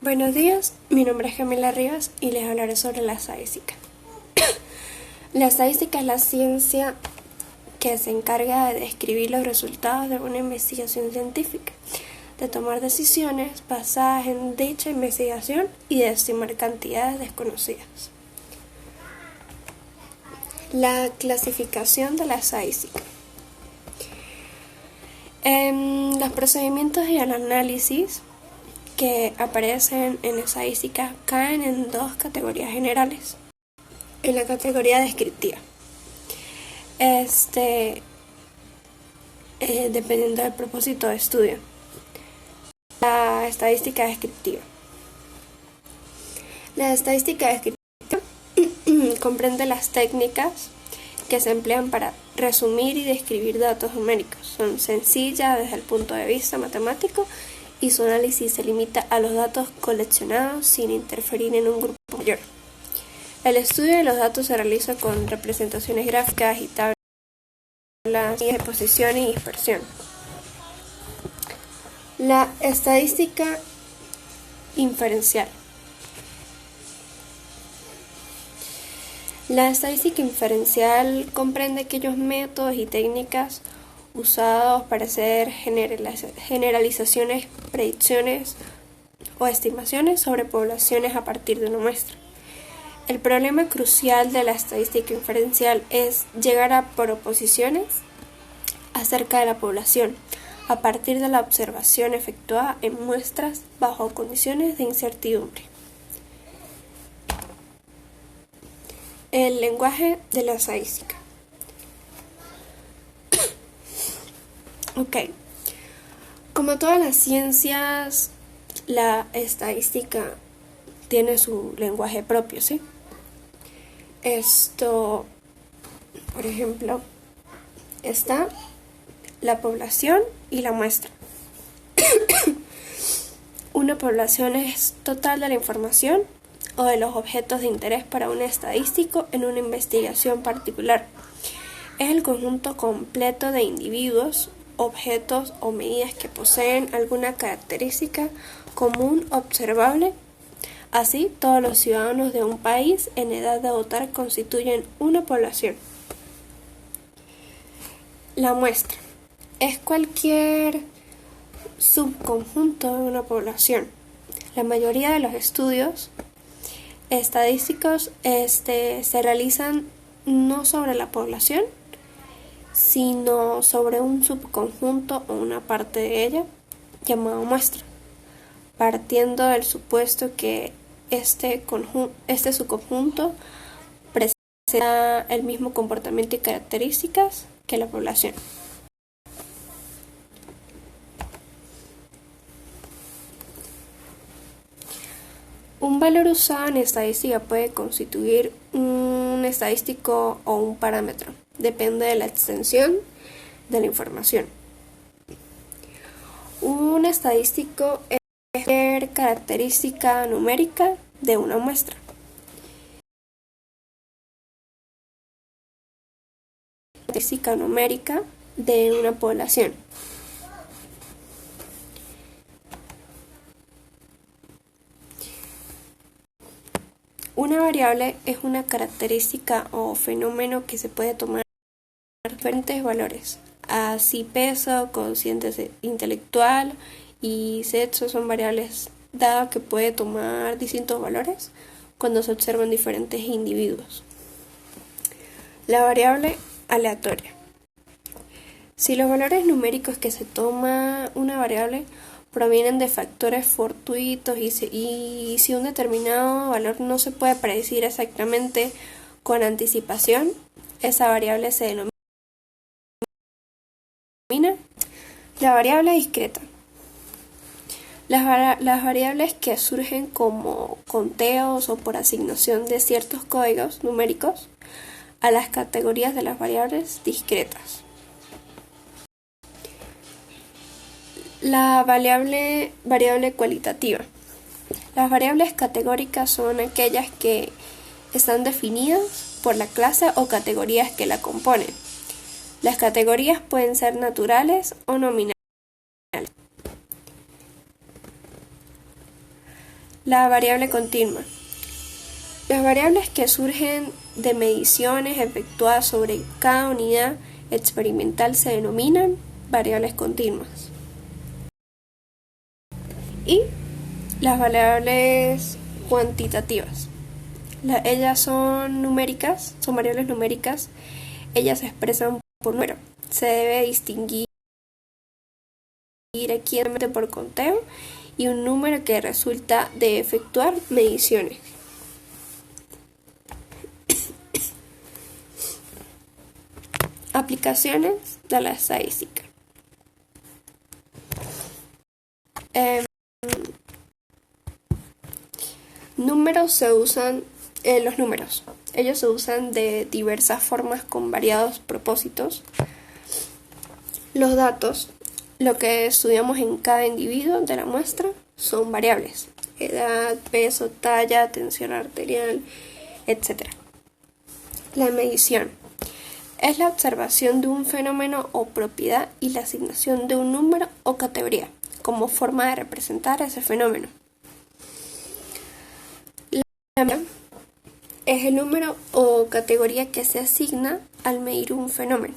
Buenos días, mi nombre es Camila Rivas y les hablaré sobre la estadística. La estadística es la ciencia que se encarga de describir los resultados de una investigación científica, de tomar decisiones basadas en dicha investigación y de estimar cantidades desconocidas. La clasificación de la estadística. Los procedimientos y el análisis que aparecen en estadística caen en dos categorías generales. En la categoría descriptiva, dependiendo del propósito de estudio. La estadística descriptiva. La estadística descriptiva comprende las técnicas que se emplean para resumir y describir datos numéricos. Son sencillas desde el punto de vista matemático y su análisis se limita a los datos coleccionados sin interferir en un grupo mayor. El estudio de los datos se realiza con representaciones gráficas y tablas de posición y dispersión. La estadística inferencial. La estadística inferencial comprende aquellos métodos y técnicas usados para hacer generalizaciones, predicciones o estimaciones sobre poblaciones a partir de una muestra. El problema crucial de la estadística inferencial es llegar a proposiciones acerca de la población a partir de la observación efectuada en muestras bajo condiciones de incertidumbre. El lenguaje de la estadística. Como todas las ciencias, la estadística tiene su lenguaje propio, ¿sí? Por ejemplo, está la población y la muestra. Una población es total de la información o de los objetos de interés para un estadístico en una investigación particular. Es el conjunto completo de individuos, objetos o medidas que poseen alguna característica común observable. Así, todos los ciudadanos de un país en edad de votar constituyen una población. La muestra es cualquier subconjunto de una población. La mayoría de los estudios estadísticos se realizan no sobre la población, sino sobre un subconjunto o una parte de ella llamado muestra, partiendo del supuesto que este subconjunto presenta el mismo comportamiento y características que la población. Un valor usado en estadística puede constituir un estadístico o un parámetro. Depende de la extensión de la información. Un estadístico es cualquier característica numérica de una muestra. Característica numérica de una población. Una variable es una característica o fenómeno que se puede tomar diferentes valores. Así peso, cociente intelectual y sexo son variables dado que puede tomar distintos valores cuando se observan diferentes individuos. La variable aleatoria. Si los valores numéricos que se toma una variable provienen de factores fortuitos y si un determinado valor no se puede predecir exactamente con anticipación, esa variable se denomina la variable discreta. Las variables que surgen como conteos o por asignación de ciertos códigos numéricos a las categorías de las variables discretas. La variable cualitativa. Las variables categóricas son aquellas que están definidas por la clase o categorías que la componen. Las categorías pueden ser naturales o nominales. La variable continua. Las variables que surgen de mediciones efectuadas sobre cada unidad experimental se denominan variables continuas. Y las variables cuantitativas. Ellas son numéricas, son variables numéricas. Ellas se expresan por número. Se debe distinguir equivocadamente por conteo y un número que resulta de efectuar mediciones. Aplicaciones de la estadística. Números se usan, los números. Ellos se usan de diversas formas con variados propósitos. Los datos, lo que estudiamos en cada individuo de la muestra, son variables. Edad, peso, talla, tensión arterial, etc. La medición es la observación de un fenómeno o propiedad y la asignación de un número o categoría como forma de representar ese fenómeno. La es el número o categoría que se asigna al medir un fenómeno.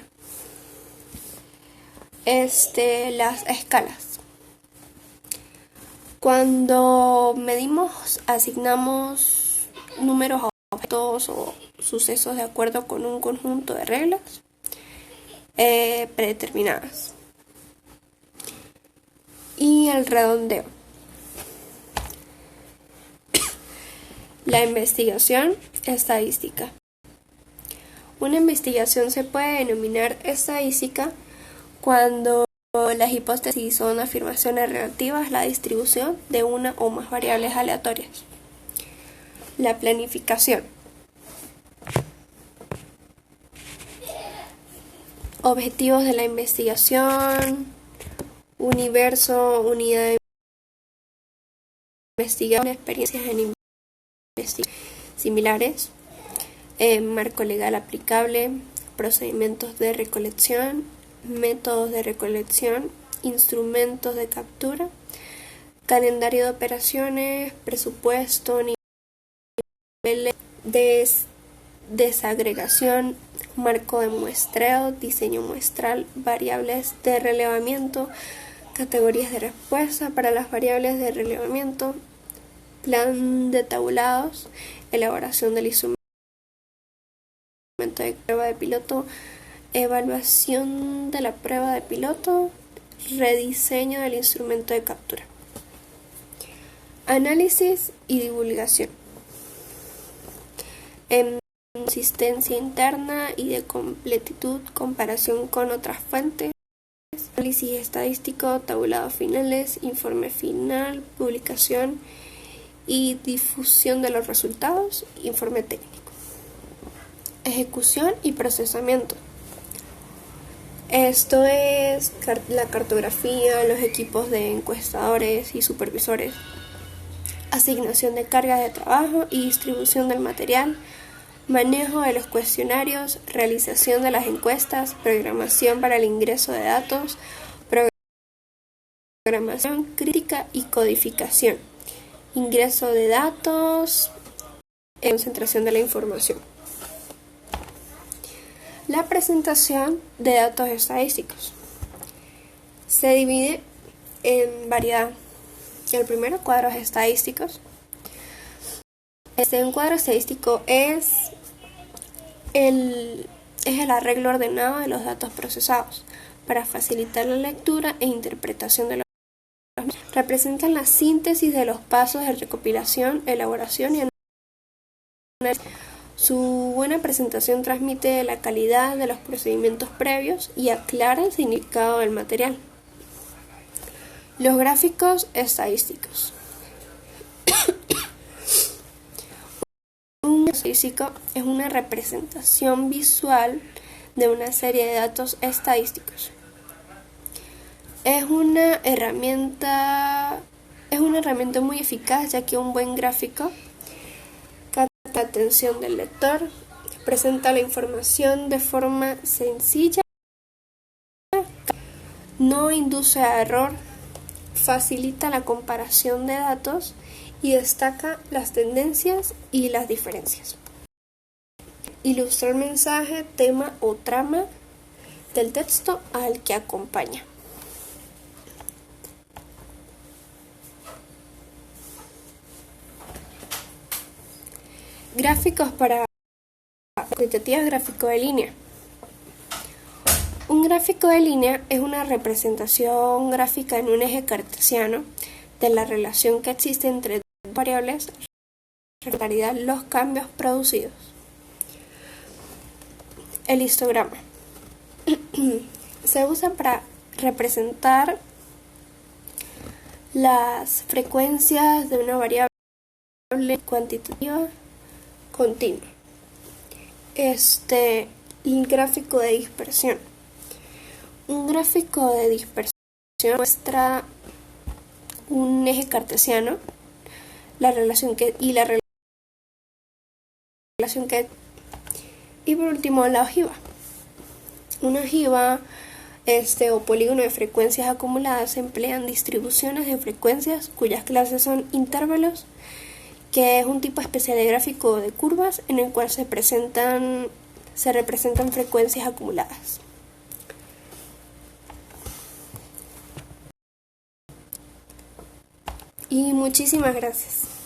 Las escalas. Cuando medimos, asignamos números a objetos o sucesos de acuerdo con un conjunto de reglas predeterminadas. Y el redondeo. La investigación estadística. Una investigación se puede denominar estadística cuando las hipótesis son afirmaciones relativas a la distribución de una o más variables aleatorias. La planificación. Objetivos de la investigación, universo, unidad de investigación, experiencias en investigación similares, marco legal aplicable, procedimientos de recolección, métodos de recolección, instrumentos de captura, calendario de operaciones, presupuesto, niveles de desagregación, marco de muestreo, diseño muestral, variables de relevamiento, categorías de respuesta para las variables de relevamiento, plan de tabulados, elaboración del instrumento de prueba de piloto, evaluación de la prueba de piloto, rediseño del instrumento de captura. Análisis y divulgación. Consistencia interna y de completitud, comparación con otras fuentes, análisis estadístico, tabulados finales, informe final, publicación y difusión de los resultados, informe técnico. Ejecución y procesamiento. Esto es la cartografía, los equipos de encuestadores y supervisores, asignación de cargas de trabajo y distribución del material, manejo de los cuestionarios, realización de las encuestas, programación para el ingreso de datos, programación crítica y codificación, ingreso de datos, concentración de la información. La presentación de datos estadísticos se divide en variedad. El primero, cuadros estadísticos. Un cuadro estadístico es el arreglo ordenado de los datos procesados para facilitar la lectura e interpretación de los mismos. Representan la síntesis de los pasos de recopilación, elaboración y análisis. Su buena presentación transmite la calidad de los procedimientos previos y aclara el significado del material. Los gráficos estadísticos. Un estadístico es una representación visual de una serie de datos estadísticos. Es una herramienta muy eficaz, ya que un buen gráfico capta la atención del lector, presenta la información de forma sencilla, no induce a error, facilita la comparación de datos y destaca las tendencias y las diferencias. Ilustra el mensaje, tema o trama del texto al que acompaña. Gráficos para expectativas. Gráfico de línea. Un gráfico de línea es una representación gráfica en un eje cartesiano de la relación que existe entre dos variables, regularidad los cambios producidos. El histograma se usa para representar las frecuencias de una variable cuantitativa continua. El gráfico de dispersión. Un gráfico de dispersión muestra un eje cartesiano, la relación que y por último la ojiva. Una ojiva o polígono de frecuencias acumuladas emplean distribuciones de frecuencias cuyas clases son intervalos, que es un tipo especial de gráfico de curvas en el cual se representan frecuencias acumuladas. Y muchísimas gracias.